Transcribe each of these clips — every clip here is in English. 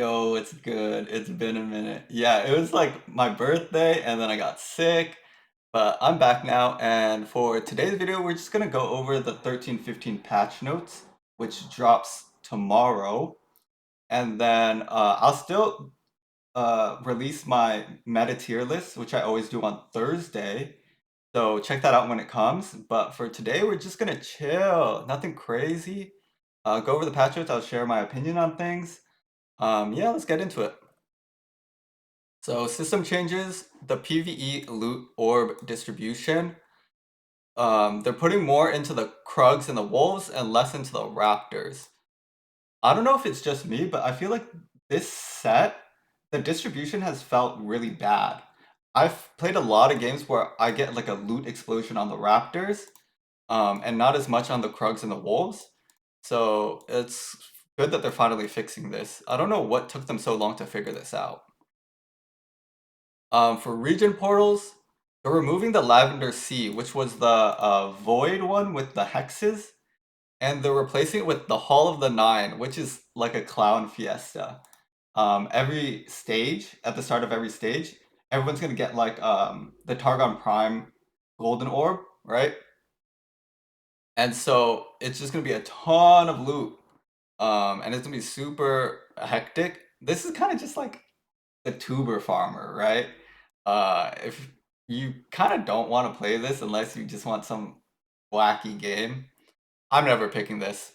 Yo, it's good. It's been a minute. Yeah, it was like my birthday and then I got sick, but I'm back now. And for today's video, we're just gonna go over the 13.15 patch notes, which drops tomorrow. And then I'll still release my meta tier list, which I always do on Thursday. So check that out when it comes. But for today, we're just gonna chill. Nothing crazy. Go over the patch notes. I'll share my opinion on things. Yeah, let's get into it. So system changes, the PvE loot orb distribution. They're putting more into the Krugs and the Wolves and less into the Raptors. I don't know if it's just me, but I feel like this set, the distribution has felt really bad. I've played a lot of games where I get like a loot explosion on the Raptors, and not as much on the Krugs and the Wolves. So it's good that they're finally fixing this. I don't know what took them so long to figure this out. For region portals, they're removing the Lavender Sea, which was the void one with the hexes, and they're replacing it with the Hall of the Nine, which is like a clown fiesta. Every stage, at the start of every stage, everyone's gonna get like the Targon Prime golden orb, right? And so it's just gonna be a ton of loot. And it's gonna be super hectic. This is kind of just like the tuber farmer, right? If you kind of don't want to play this unless you just want some wacky game, I'm never picking this.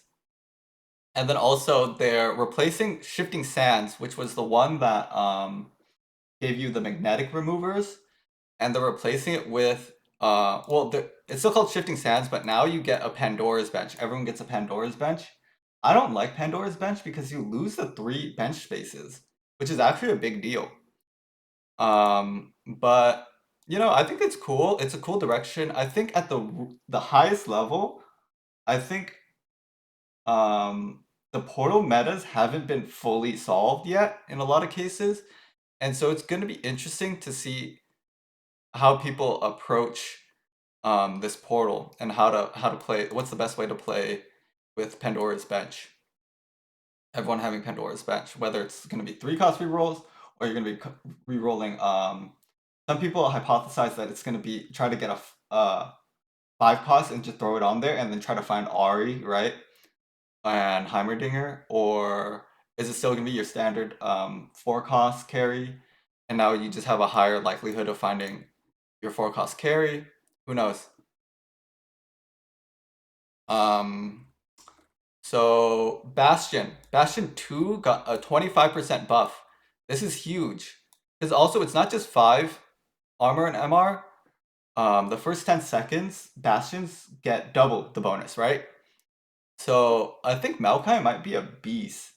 And then also they're replacing Shifting Sands, which was the one that gave you the magnetic removers, and they're replacing it with it's still called Shifting Sands, but now you get a Pandora's Bench. Everyone gets a Pandora's Bench. I don't like Pandora's Bench because you lose the 3 bench spaces, which is actually a big deal. But I think it's cool. It's a cool direction. I think at the highest level, I think the portal metas haven't been fully solved yet in a lot of cases. And so it's going to be interesting to see how people approach this portal and how to play. What's the best way to play with Pandora's Bench? Everyone having Pandora's Bench, whether it's going to be 3-cost rerolls or you're going to be rerolling. Some people hypothesize that it's going to be try to get a 5-cost and just throw it on there and then try to find Ari, right? And Heimerdinger, or is it still going to be your standard 4-cost carry? And now you just have a higher likelihood of finding your 4-cost carry. Who knows? Um, so Bastion 2 got a 25% buff. This is huge. Because also it's not just 5 armor and MR. The first 10 seconds, Bastions get double the bonus, right? So I think Maokai might be a beast.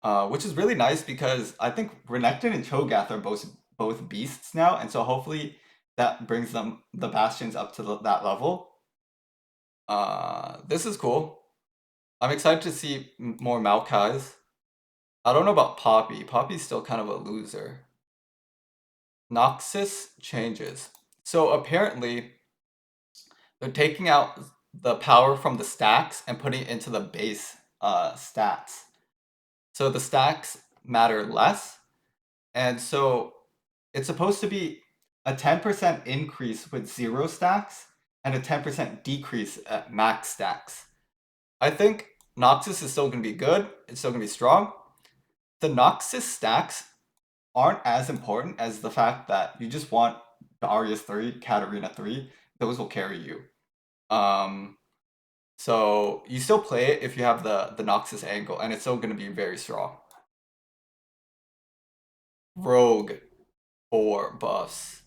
Which is really nice because I think Renekton and Cho'Gath are both beasts now, and so hopefully that brings the Bastions up to that level. This is cool. I'm excited to see more Maokais. I don't know about Poppy. Poppy's still kind of a loser. Noxus changes. So apparently they're taking out the power from the stacks and putting it into the base stats. So the stacks matter less. And so it's supposed to be a 10% increase with 0 stacks and a 10% decrease at max stacks. I think Noxus is still going to be good. It's still going to be strong. The Noxus stacks aren't as important as the fact that you just want Darius 3, Katarina 3. Those will carry you. So you still play it if you have the Noxus angle, and it's still going to be very strong. Rogue 4 buffs.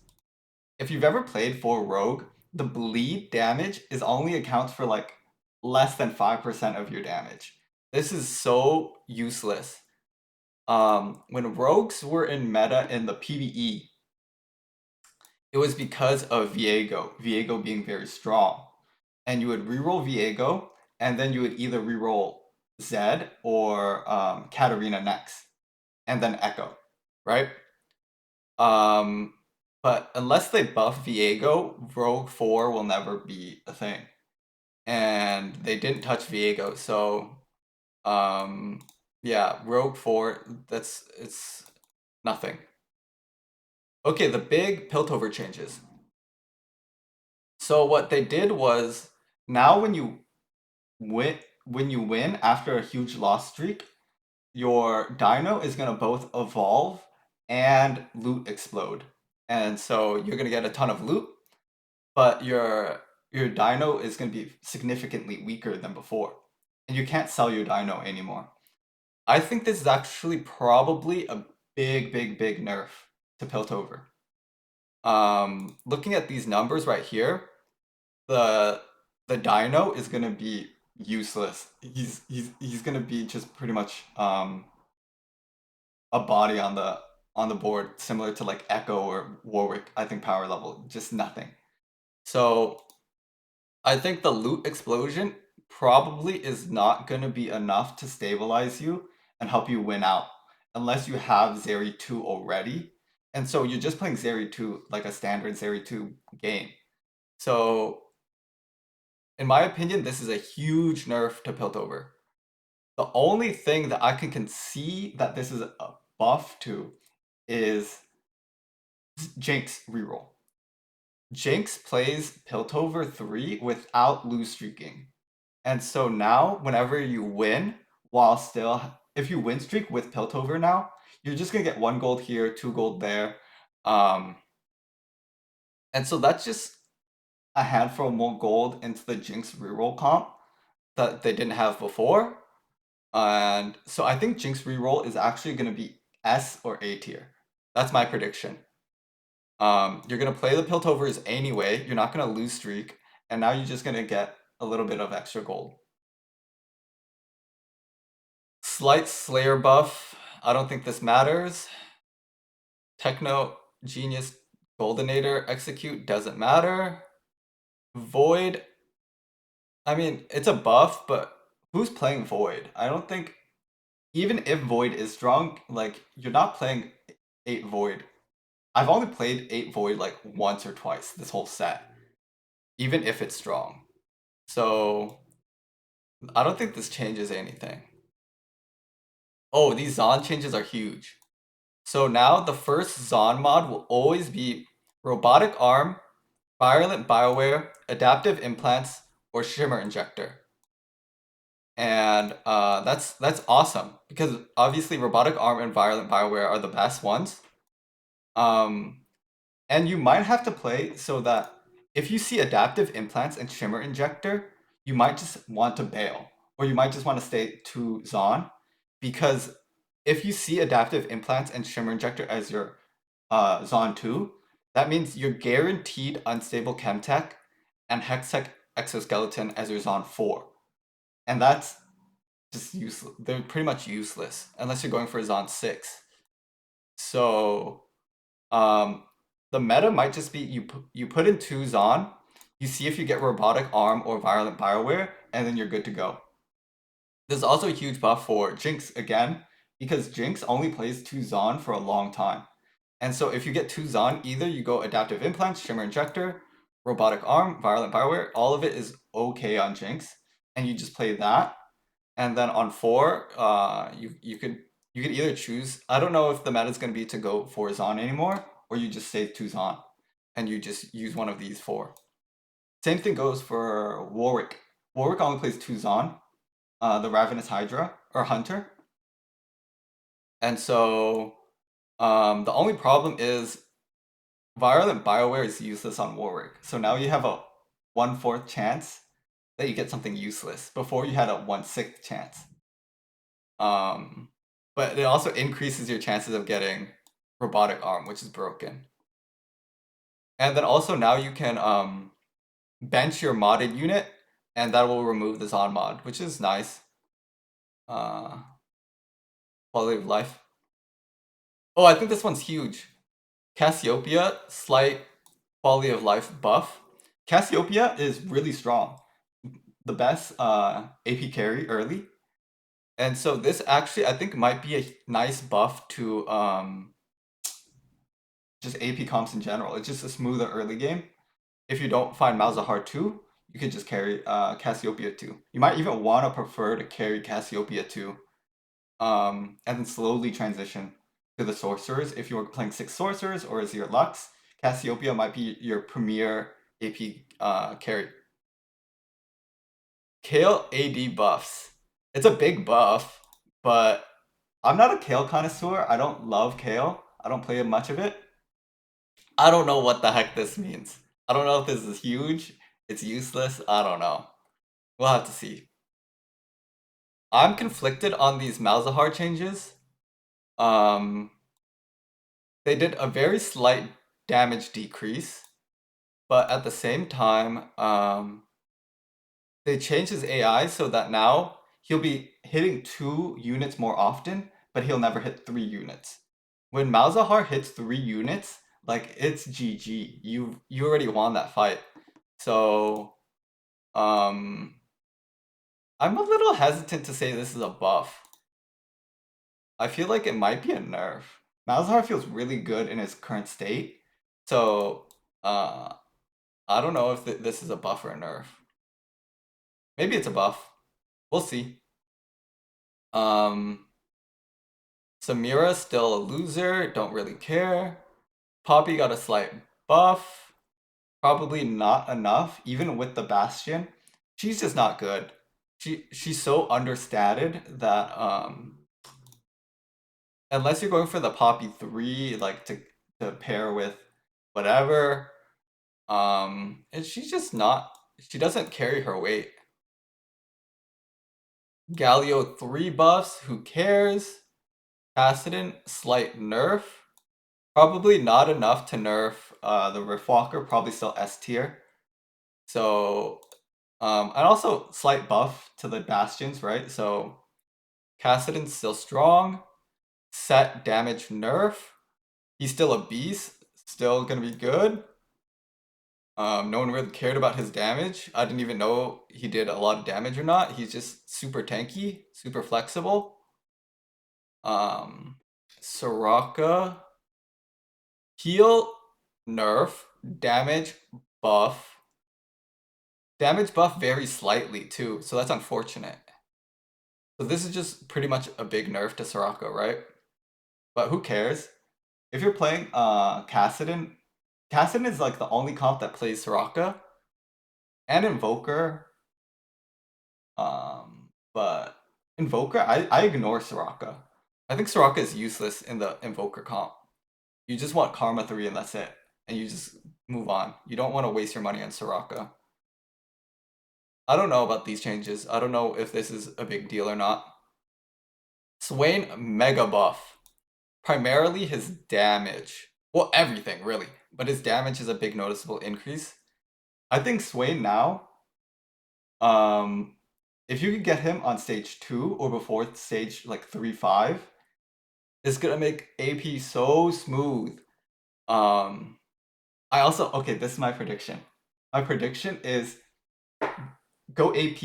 If you've ever played for Rogue, the bleed damage is only accounts for like less than 5% of your damage. This is so useless. When rogues were in meta in the PvE, it was because of Viego being very strong. And you would reroll Viego, and then you would either reroll Zed or Katarina next, and then Echo, right? But unless they buff Viego, Rogue 4 will never be a thing. And they didn't touch Viego, so Yeah, Rogue 4, it's nothing. Okay, the big Piltover changes. So what they did was now when you win after a huge loss streak, your dino is gonna both evolve and loot explode. And so you're gonna get a ton of loot, but your dino is gonna be significantly weaker than before. And you can't sell your dino anymore. I think this is actually probably a big nerf to Piltover. Looking at these numbers right here, the the dino is gonna be useless. He's gonna be just pretty much a body on the board, similar to like Echo or Warwick. I think power level, just nothing. So I think the loot explosion probably is not gonna be enough to stabilize you and help you win out, unless you have Zeri 2 already. And so you're just playing Zeri 2 like a standard Zeri 2 game. So in my opinion, this is a huge nerf to Piltover. The only thing that I can see that this is a buff to is Jinx reroll. Jinx plays Piltover 3 without lose streaking. And so now, whenever you win, while still, if you win streak with Piltover now, you're just gonna get 1 gold here, 2 gold there. Um, and so that's just a handful more gold into the Jinx reroll comp that they didn't have before. And so I think Jinx reroll is actually gonna be S or A tier. That's my prediction. You're gonna play the Piltovers anyway. You're not gonna lose streak, and now you're just gonna get a little bit of extra gold. Slight Slayer buff. I don't think this matters. Techno Genius Goldenator Execute doesn't matter. Void. I mean, it's a buff, but who's playing Void? I don't think even if Void is strong, like you're not playing 8 Void. I've only played 8 Void like once or twice this whole set, even if it's strong. So I don't think this changes anything. Oh, these Zon changes are huge. So now the first Zon mod will always be Robotic Arm, Violent Bioware, Adaptive Implants, or Shimmer Injector. And that's awesome because obviously Robotic Arm and Violent Bioware are the best ones. And you might have to play so that if you see Adaptive Implants and Shimmer Injector, you might just want to bail, or you might just want to stay to Zon, because if you see Adaptive Implants and Shimmer Injector as your Zon 2, that means you're guaranteed Unstable Chemtech and Hextech Exoskeleton as your Zon 4. And that's just useless. They're pretty much useless unless you're going for Zon 6. So um, the meta might just be you put in 2 Zon, you see if you get Robotic Arm or Violent Bioware, and then you're good to go. There's also a huge buff for Jinx again, because Jinx only plays 2 Zon for a long time. And so if you get 2 Zon, either you go Adaptive Implants, Shimmer Injector, Robotic Arm, Violent Bioware, all of it is okay on Jinx, and you just play that. And then on 4, you could either choose. I don't know if the meta is going to be to go 4 Zon anymore, or you just save 2 Zon, and you just use one of these 4. Same thing goes for Warwick. Warwick only plays 2 Zon, the Ravenous Hydra or Hunter. And so the only problem is Violent Bioware is useless on Warwick. So now you have a 1/4 chance that you get something useless. Before you had a 1/6 chance. But it also increases your chances of getting Robotic Arm, which is broken. And then also now you can bench your modded unit, and that will remove the Zon mod, which is nice. Quality of life. Oh, I think this one's huge. Cassiopeia, slight quality of life buff. Cassiopeia is really strong. The best AP carry early. And so this actually, I think, might be a nice buff to just AP comps in general. It's just a smoother early game. If you don't find Malzahar 2, you could just carry Cassiopeia 2. You might even want to prefer to carry Cassiopeia 2 and then slowly transition to the sorcerers. If you're playing 6 sorcerers or Azir Lux, Cassiopeia might be your premier AP carry. Kale AD buffs. It's a big buff, but I'm not a Kale connoisseur. I don't love Kale. I don't play much of it. I don't know what the heck this means. I don't know if this is huge. It's useless. I don't know. We'll have to see. I'm conflicted on these Malzahar changes. Um, they did a very slight damage decrease, but at the same time, they changed his AI so that now he'll be hitting 2 units more often, but he'll never hit 3 units. When Malzahar hits 3 units, like it's GG. You already won that fight. So I'm a little hesitant to say this is a buff. I feel like it might be a nerf. Malzahar feels really good in his current state. So I don't know if this is a buff or a nerf. Maybe it's a buff. We'll see. Samira's still a loser, don't really care. Poppy got a slight buff. Probably not enough, even with the Bastion. She's just not good. She's so understated that unless you're going for the Poppy 3, like to pair with whatever, and she's just not, she doesn't carry her weight. Galio 3 buffs, who cares? Kassadin, slight nerf. Probably not enough to nerf the Riftwalker, probably still S tier. So, and also slight buff to the Bastions, right? So, Kassadin's still strong. Set damage nerf. He's still a beast, still gonna be good. No one really cared about his damage. I didn't even know he did a lot of damage or not. He's just super tanky, super flexible. Soraka, heal, nerf, damage, buff. Damage buff very slightly too, so that's unfortunate. So this is just pretty much a big nerf to Soraka, right? But who cares? If you're playing Kassadin is like the only comp that plays Soraka and Invoker. But Invoker, I ignore Soraka. I think Soraka is useless in the Invoker comp. You just want Karma 3 and that's it. And you just move on. You don't want to waste your money on Soraka. I don't know about these changes. I don't know if this is a big deal or not. Swain, mega buff. Primarily his damage. Well, everything, really. But his damage is a big noticeable increase. I think Swain now, if you could get him on stage 2 or before stage like 3, 5, it's gonna make AP so smooth. I also, okay, this is my prediction. My prediction is go AP,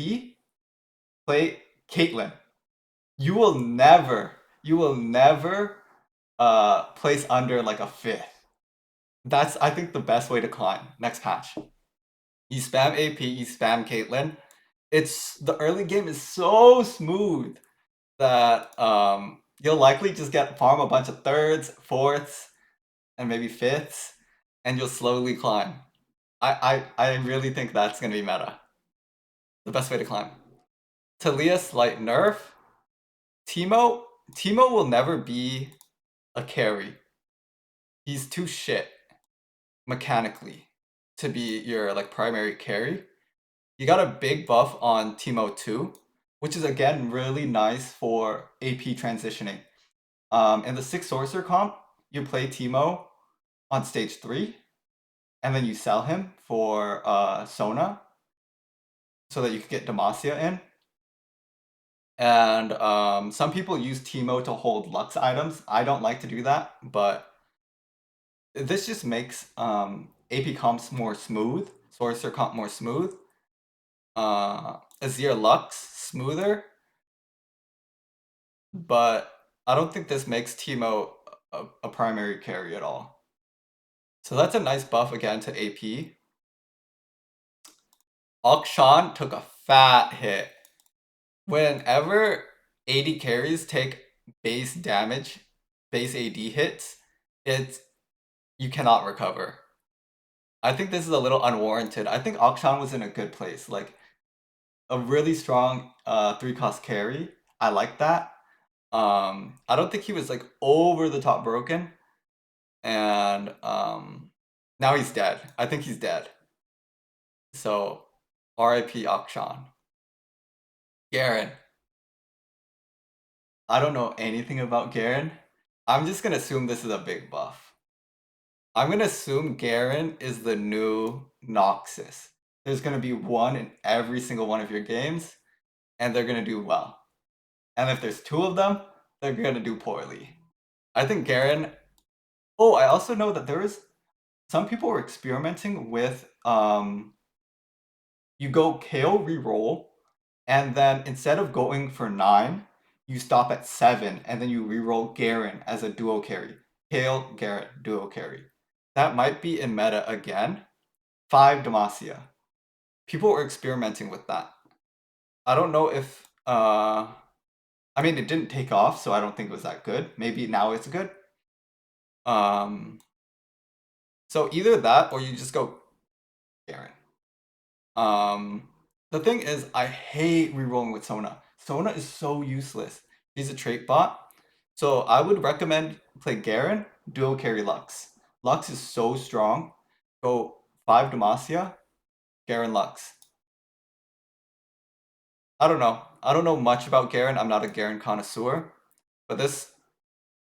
play Caitlyn. You will never place under like a 5th. That's, I think, the best way to climb next patch. You spam AP, you spam Caitlyn. It's, the early game is so smooth that you'll likely just get farm a bunch of 3rds, 4ths, and maybe 5ths, and you'll slowly climb. I really think that's gonna be meta. The best way to climb. Talia slight nerf. Teemo will never be a carry. He's too shit mechanically to be your like primary carry. You got a big buff on Teemo 2, which is again really nice for AP transitioning. In the 6 sorcerer comp, you play Teemo on stage 3, and then you sell him for Sona so that you can get Demacia in. And some people use Teemo to hold Lux items. I don't like to do that, but this just makes AP comps more smooth, Sorcerer comp more smooth, Azir Lux smoother, but I don't think this makes Teemo a primary carry at all. So that's a nice buff again to AP. Akshan took a fat hit. Whenever AD carries take base damage, base AD hits, it's you cannot recover. I think this is a little unwarranted. I think Akshan was in a good place. Like a really strong 3 cost carry. I like that. I don't think he was like over the top broken. And now he's dead. I think he's dead. So RIP Akshan. Garen. I don't know anything about Garen. I'm just gonna assume this is a big buff. I'm gonna assume Garen is the new Noxus. There's gonna be one in every single one of your games, and they're gonna do well. And if there's two of them, they're gonna do poorly. I think Garen. Oh, I also know that there is some people were experimenting with you go KO reroll, and then instead of going for 9, you stop at 7, and then you reroll Garen as a duo carry. KO Garen, duo carry. That might be in meta again. 5 Demacia. People were experimenting with that. I don't know if I mean it didn't take off, so I don't think it was that good. Maybe now it's good. So either that or you just go Garen. The thing is, I hate rerolling with Sona. Sona is so useless. He's a trait bot. So I would recommend play Garen, duo carry Lux. Lux is so strong. Go 5 Demacia, Garen Lux. I don't know. I don't know much about Garen. I'm not a Garen connoisseur. But this,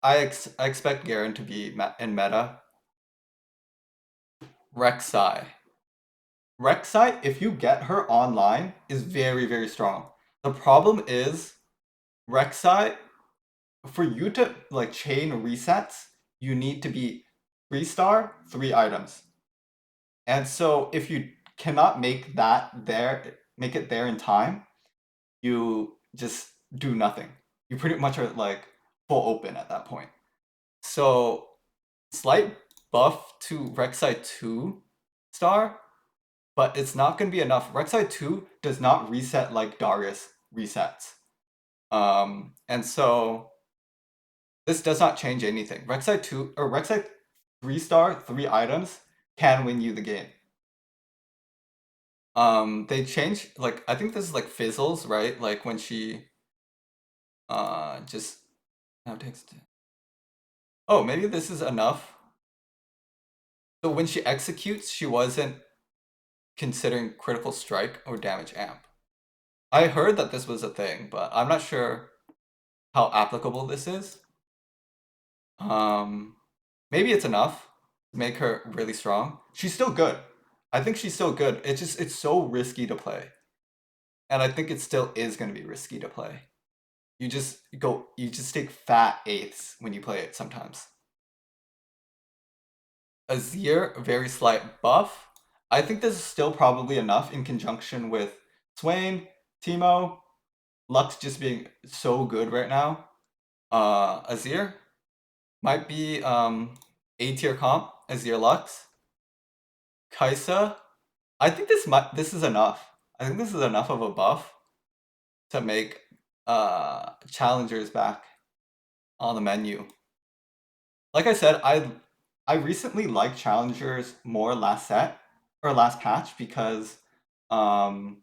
I expect Garen to be in meta. Rek'Sai. Rek'Sai, if you get her online, is very, very strong. The problem is Rek'Sai, for you to like chain resets, you need to be 3-star, 3 items. And so if you cannot make it there in time, you just do nothing. You pretty much are like full open at that point. So slight buff to Rek'Sai 2-star, but it's not going to be enough. Rek'Sai 2 does not reset like Darius resets. And so this does not change anything. Rek'Sai 2 or Rek'Sai 3-star, 3 items can win you the game. They change like I think this is like fizzles, right? Like when she just now takes oh, maybe this is enough. So when she executes, she wasn't considering critical strike or damage amp. I heard that this was a thing, but I'm not sure how applicable this is. Maybe it's enough to make her really strong. She's still good. I think she's still good. It's so risky to play. And I think it still is going to be risky to play. You just take fat eighths when you play it sometimes. Azir, very slight buff. I think this is still probably enough in conjunction with Swain, Teemo, Lux just being so good right now. Azir might be A tier comp, Azir Lux. Kaisa, I think this is enough. I think this is enough of a buff to make challengers back on the menu. Like I said, I recently liked challengers more last set or last patch because you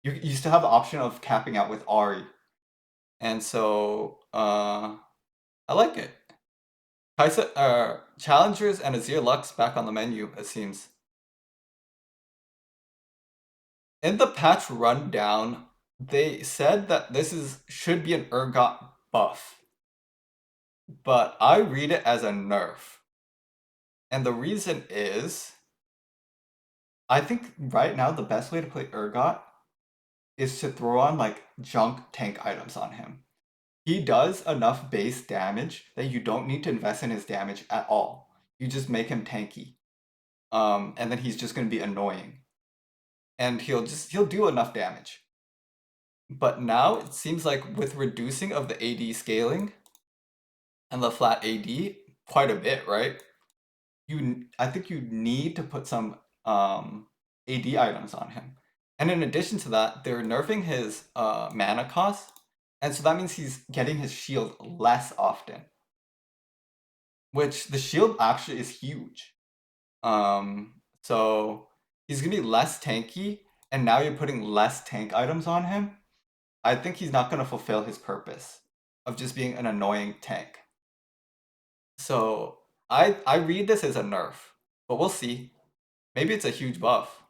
used to have the option of capping out with Ari. And so I like it. Kaisa, challengers and Azir Lux back on the menu, it seems. In the patch rundown, they said that should be an Urgot buff, but I read it as a nerf. And the reason is, I think right now the best way to play Urgot is to throw on like junk tank items on him. He does enough base damage that you don't need to invest in his damage at all. You just make him tanky. And then he's just gonna be annoying. And he'll do enough damage. But now it seems like with reducing of the AD scaling and the flat AD quite a bit, right? I think you need to put some AD items on him. And in addition to that, they're nerfing his mana cost. And so that means he's getting his shield less often, which the shield actually is huge. So he's gonna be less tanky, and now you're putting less tank items on him. I think he's not gonna fulfill his purpose of just being an annoying tank. So I read this as a nerf, but we'll see. Maybe it's a huge buff.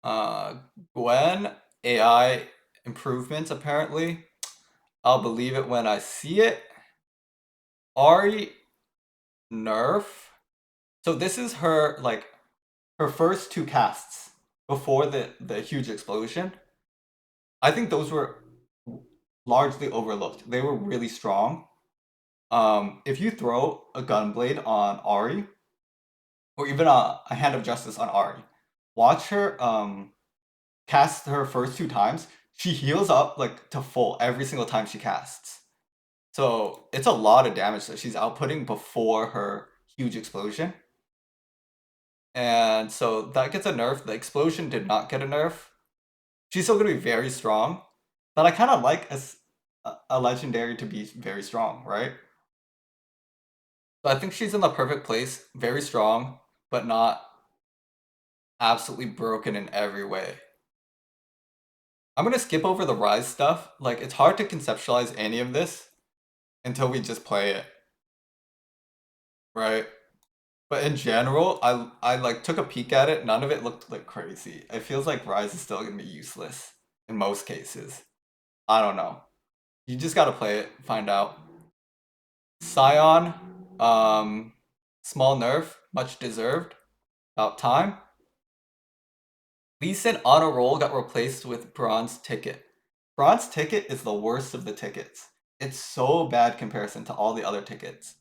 Uh, Gwen AI improvements apparently. I'll believe it when I see it. Ari nerf. So this is her like her first two casts before the huge explosion. I think those were largely overlooked. They were really strong. If you throw a gunblade on Ari, or even a hand of justice on Ari, watch her cast her first two times. She heals up like to full every single time she casts. So it's a lot of damage that she's outputting before her huge explosion. And so that gets a nerf. The explosion did not get a nerf. She's still going to be very strong, but I kind of like a legendary to be very strong, right? So I think she's in the perfect place, very strong, but not absolutely broken in every way. I'm gonna skip over the Rise stuff. Like, it's hard to conceptualize any of this until we just play it, right? But in general, I like took a peek at it. None of it looked like crazy. It feels like Rise is still gonna be useless in most cases. I don't know. You just gotta play it, find out. Scion, small nerf, much deserved. About time. Lee Sin on a roll got replaced with Bronze Ticket. Bronze Ticket is the worst of the tickets. It's so bad comparison to all the other tickets.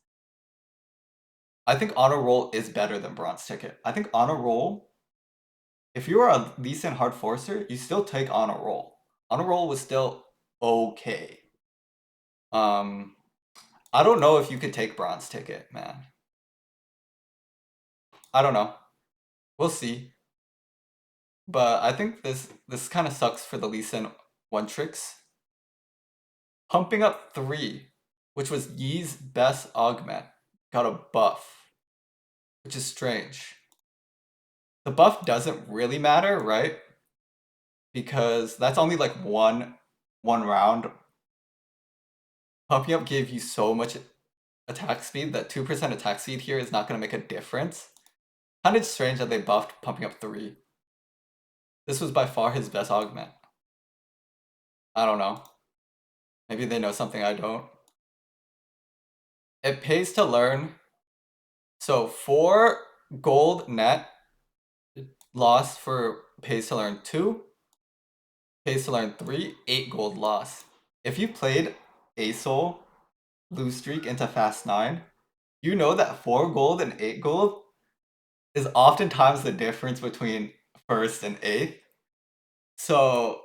I think Honor Roll is better than Bronze Ticket. I think Honor Roll, if you are a Lee Sin Hard Forcer, you still take Honor Roll. Honor Roll was still okay. I don't know if you could take Bronze Ticket, man. I don't know. We'll see. But I think this kind of sucks for the Lee Sin one tricks. Pumping Up 3, which was Yi's best augment, got a buff, which is strange. The buff doesn't really matter, right? Because that's only like one round. Pumping Up gave you so much attack speed that 2% attack speed here is not going to make a difference. Kind of strange that they buffed Pumping Up 3. This was by far his best augment. I don't know. Maybe they know something I don't. It pays to learn. So 4 gold net loss for pays to learn 2. Pays to learn 3, 8 gold loss. If you played ASOL Blue Streak into Fast 9, you know that 4 gold and 8 gold is oftentimes the difference between first and 8th. So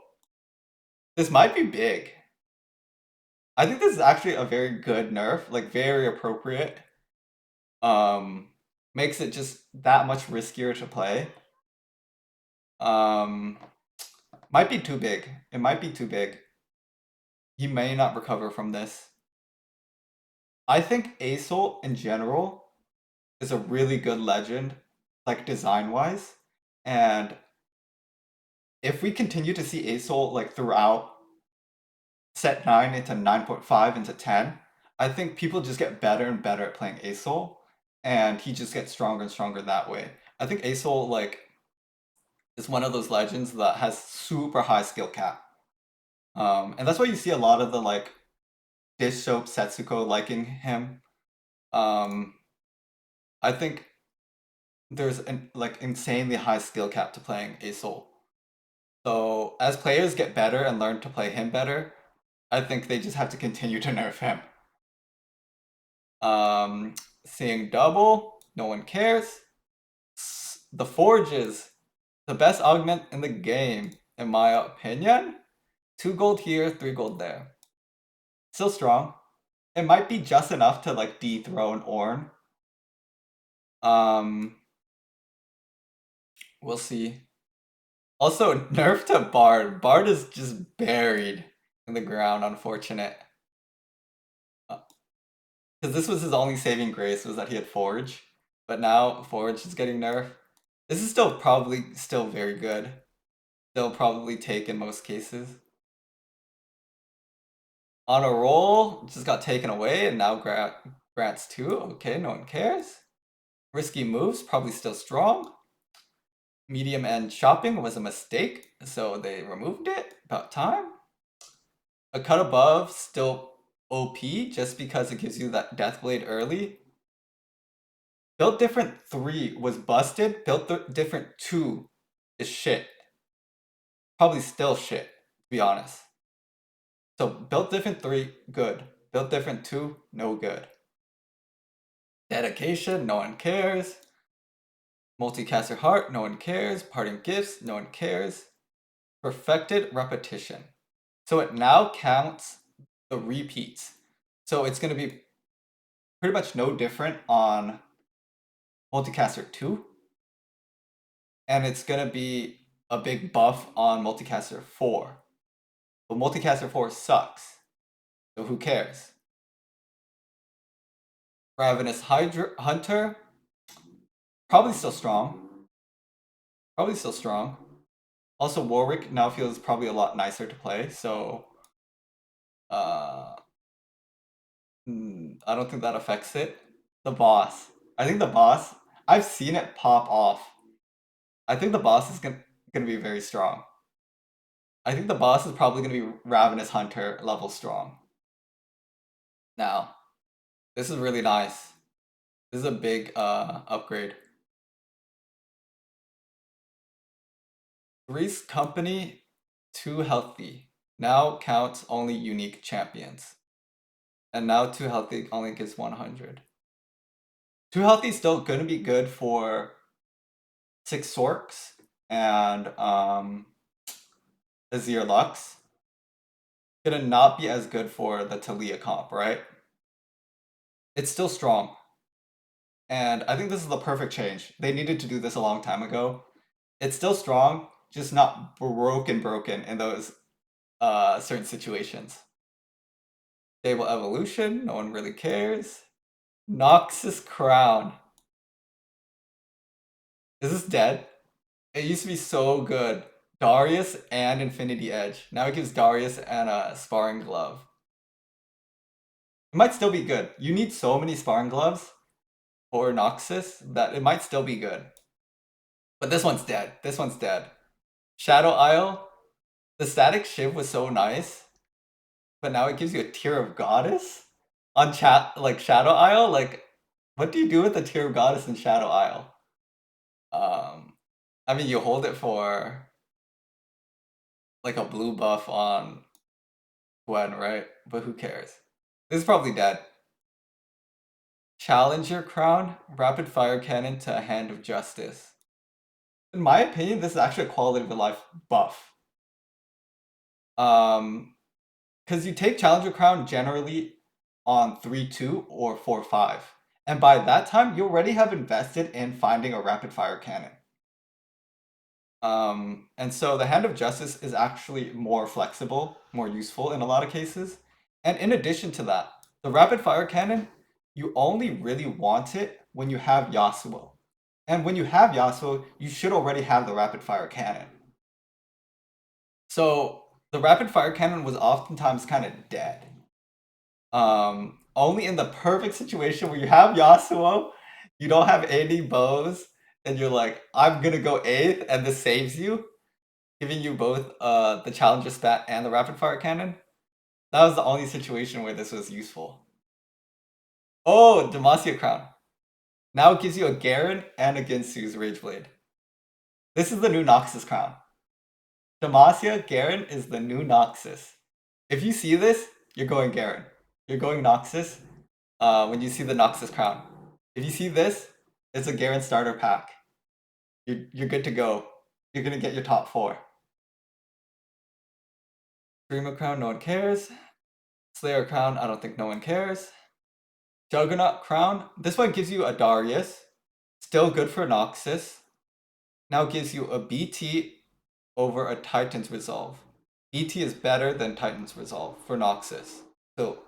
this might be big. I think this is actually a very good nerf, like very appropriate. Makes it just that much riskier to play. Might be too big. It might be too big. He may not recover from this. I think ASOL in general is a really good legend, like design-wise. And if we continue to see ASOL like throughout set 9 into 9.5 into 10, I think people just get better and better at playing ASOL, and he just gets stronger and stronger that way. I think ASOL like is one of those legends that has super high skill cap. And that's why you see a lot of the like Dish Soap Setsuko liking him. I think there's an like insanely high skill cap to playing ASOL. So as players get better and learn to play him better, I think they just have to continue to nerf him. Seeing double, no one cares. The Forges, the best augment in the game, in my opinion. 2 gold here, 3 gold there. Still strong. It might be just enough to like dethrone Ornn. We'll see. Also, nerf to Bard. Bard is just buried in the ground, unfortunate. Because this was his only saving grace, was that he had Forge. But now Forge is getting nerfed. This is still probably still very good. Still probably take in most cases. On a roll, just got taken away and now grants 2. Okay, no one cares. Risky moves, probably still strong. Medium end shopping was a mistake, so they removed it. About time. A cut above, still OP, just because it gives you that Deathblade early. Built different 3 was busted. Built different 2 is shit. Probably still shit, to be honest. So built different 3, good. Built different 2, no good. Dedication, no one cares. Multicaster heart, no one cares. Parting gifts, no one cares. Perfected repetition. So it now counts the repeats. So it's going to be pretty much no different on Multicaster 2. And it's going to be a big buff on Multicaster 4. But Multicaster 4 sucks. So who cares? Ravenous Hunter, probably still strong. Probably still strong. Also, Warwick now feels probably a lot nicer to play, so uh, I don't think that affects it. The boss. I think the boss, I've seen it pop off. I think the boss is gonna be very strong. I think the boss is probably gonna be Ravenous Hunter level strong. Now, this is really nice. This is a big upgrade. Three's Company, too healthy. Now counts only unique champions. And now too healthy only gives 100. Too healthy is still gonna be good for 6 Sorks and Azir Lux. Gonna not be as good for the Talia comp, right? It's still strong. And I think this is the perfect change. They needed to do this a long time ago. It's still strong, just not broken in those certain situations. Stable evolution, no one really cares. Noxus Crown. Is this dead? It used to be so good. Darius and Infinity Edge. Now it gives Darius and a Sparring Glove. It might still be good. You need so many Sparring Gloves for Noxus that it might still be good. But this one's dead. This one's dead. Shadow Isle. The static shiv was so nice, but now it gives you a Tear of Goddess on like Shadow Isle. Like, what do you do with the Tear of Goddess in Shadow Isle? I mean, you hold it for like a blue buff on Gwen, right? But who cares? This is probably dead. Challenger Crown, Rapid Fire Cannon to a Hand of Justice. In my opinion, this is actually a quality of life buff. Because you take Challenger Crown generally on 3-2 or 4-5. And by that time, you already have invested in finding a Rapid Fire Cannon. And so the Hand of Justice is actually more flexible, more useful in a lot of cases. And in addition to that, the Rapid Fire Cannon, you only really want it when you have Yasuo. And when you have Yasuo, you should already have the Rapid Fire Cannon. So the Rapid Fire Cannon was oftentimes kind of dead. Only in the perfect situation where you have Yasuo, you don't have any bows, and you're like, I'm gonna go 8th, and this saves you, giving you both the Challenger Spat and the Rapid Fire Cannon. That was the only situation where this was useful. Oh, Demacia Crown. Now it gives you a Garen and a Ginsu's Rage Blade. This is the new Noxus Crown. Demacia Garen is the new Noxus. If you see this, you're going Garen. You're going Noxus when you see the Noxus Crown. If you see this, it's a Garen starter pack. You're good to go. You're gonna get your top 4. Dreamer Crown, no one cares. Slayer Crown, I don't think no one cares. Juggernaut Crown, this one gives you a Darius. Still good for Noxus. Now gives you a BT over a Titan's Resolve. ET is better than Titan's Resolve for Noxus. So,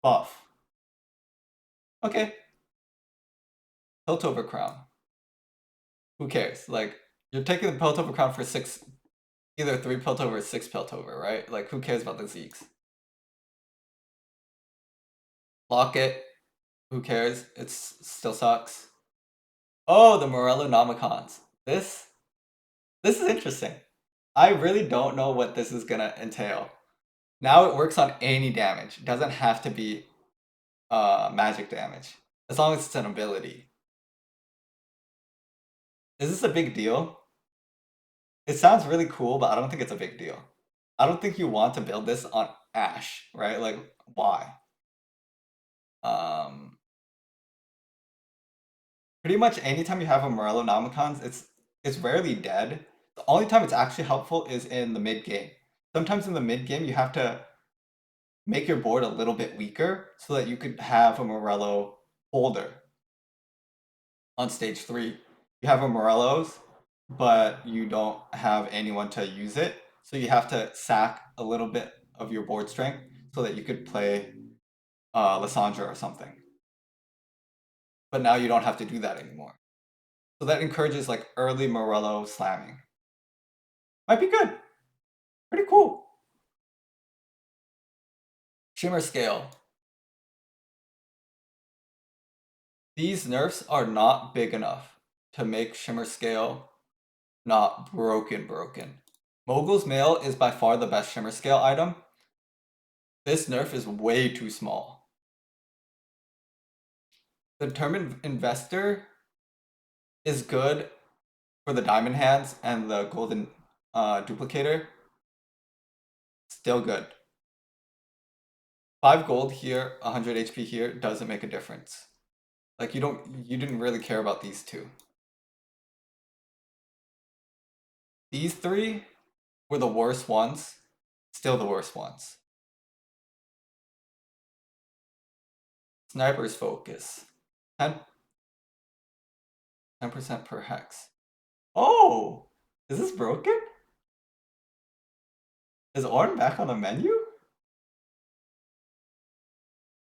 buff. Okay, Piltover Crown. Who cares? Like, you're taking the Piltover Crown for six, either 3 Piltover or 6 Piltover, right? Like, who cares about the Zeeks? Locket, who cares? It still sucks. Oh, the Morello Nomicons. This is interesting. I really don't know what this is gonna entail. Now it works on any damage. It doesn't have to be magic damage. As long as it's an ability. Is this a big deal? It sounds really cool, but I don't think it's a big deal. I don't think you want to build this on Ash, right? Like, why? Um, Pretty much anytime you have a Morello Nomicons, it's rarely dead. The only time it's actually helpful is in the mid game. Sometimes in the mid game you have to make your board a little bit weaker so that you could have a Morello holder on stage 3. You have a Morello's, but you don't have anyone to use it, so you have to sack a little bit of your board strength so that you could play Lysandra or something. But now you don't have to do that anymore. So that encourages like early Morello slamming. Might be good. Pretty cool. Shimmer Scale. These nerfs are not big enough to make Shimmer Scale not broken. Mogul's Mail is by far the best Shimmer Scale item. This nerf is way too small. The Determined Investor is good for the Diamond Hands and the Golden Duplicator. Still good. 5 gold here, 100 HP here doesn't make a difference. Like you didn't really care about these two. These 3 were the worst ones. Still the worst ones. Sniper's Focus. 10% per hex. Oh! Is this broken? Is Ornn back on the menu?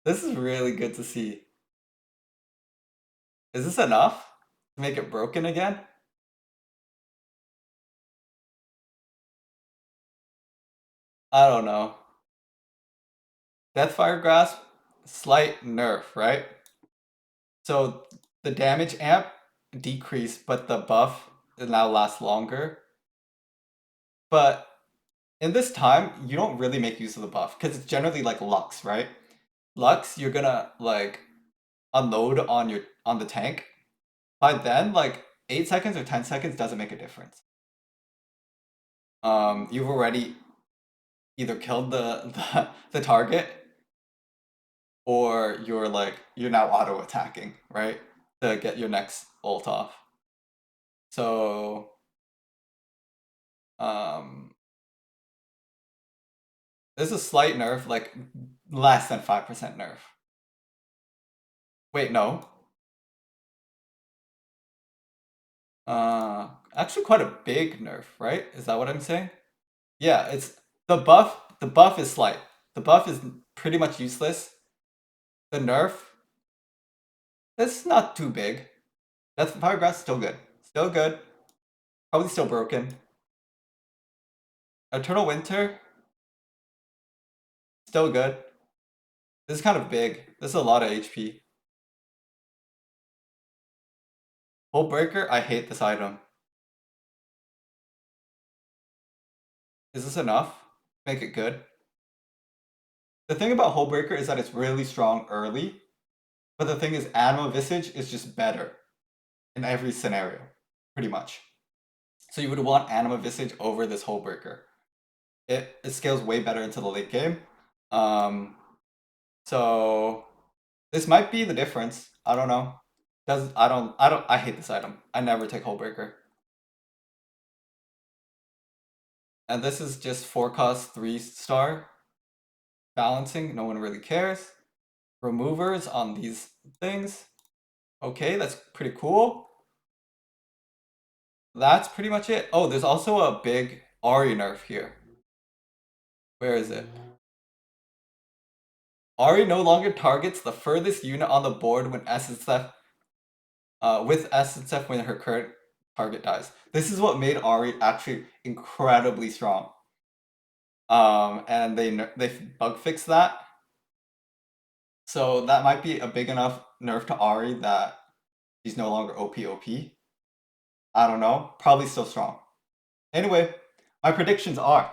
This is really good to see. Is this enough to make it broken again? I don't know. Deathfire Grasp, slight nerf, right? So the damage amp decreased, but the buff now lasts longer. But in this time, you don't really make use of the buff because it's generally like Lux, right? Lux, you're gonna like unload on the tank. By then, like 8 seconds or 10 seconds doesn't make a difference. You've already either killed the target or you're now auto attacking, right? To get your next ult off. So this is a slight nerf, like less than 5% nerf. Wait, no. Actually quite a big nerf, right? Is that what I'm saying? Yeah, it's the buff is slight. The buff is pretty much useless. The nerf, it's not too big. That's Fire Grass still good. Still good. Probably still broken. Eternal Winter, still good. This is kind of big. This is a lot of HP. Hull Breaker, I hate this item. Is this enough? Make it good. The thing about Hull Breaker is that it's really strong early, but the thing is Anima Visage is just better in every scenario, pretty much. So you would want Anima Visage over this Hull Breaker. It scales way better into the late game. So this might be the difference. I don't know. I hate this item. I never take Hull Breaker. And this is just 4 cost 3-star. Balancing, no one really cares. Removers on these things. Okay, that's pretty cool. That's pretty much it. Oh, there's also a big Ari nerf here. Where is it? Ari no longer targets the furthest unit on the board when SSF with SSF when her current target dies. This is what made Ari actually incredibly strong. And they bug fixed that. So that might be a big enough nerf to Ari that she's no longer OP. I don't know. Probably still strong. Anyway, my predictions are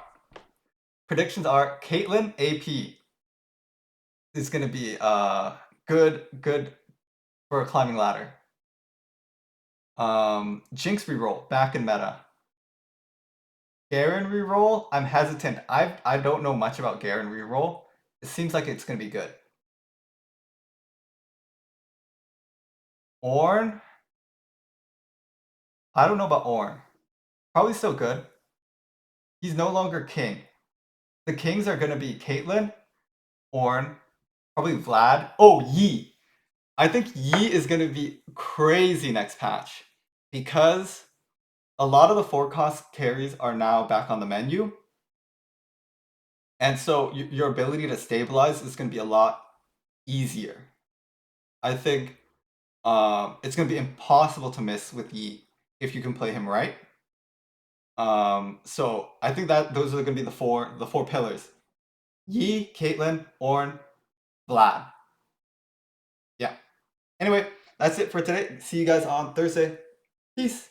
Caitlyn AP is gonna be good for a climbing ladder. Jinx reroll back in meta. Garen reroll, I'm hesitant. I don't know much about Garen reroll. It seems like it's gonna be good. Ornn, I don't know about Ornn. Probably still good. He's no longer king. The kings are gonna be Caitlyn, Ornn, probably Vlad. Oh, Yi. I think Yi is gonna be crazy next patch because a lot of the 4-cost carries are now back on the menu. And so your ability to stabilize is going to be a lot easier. I think it's going to be impossible to miss with Yi if you can play him right. So I think that those are going to be the four pillars: Yi, Caitlyn, Ornn, Vlad. Yeah. Anyway, that's it for today. See you guys on Thursday. Peace.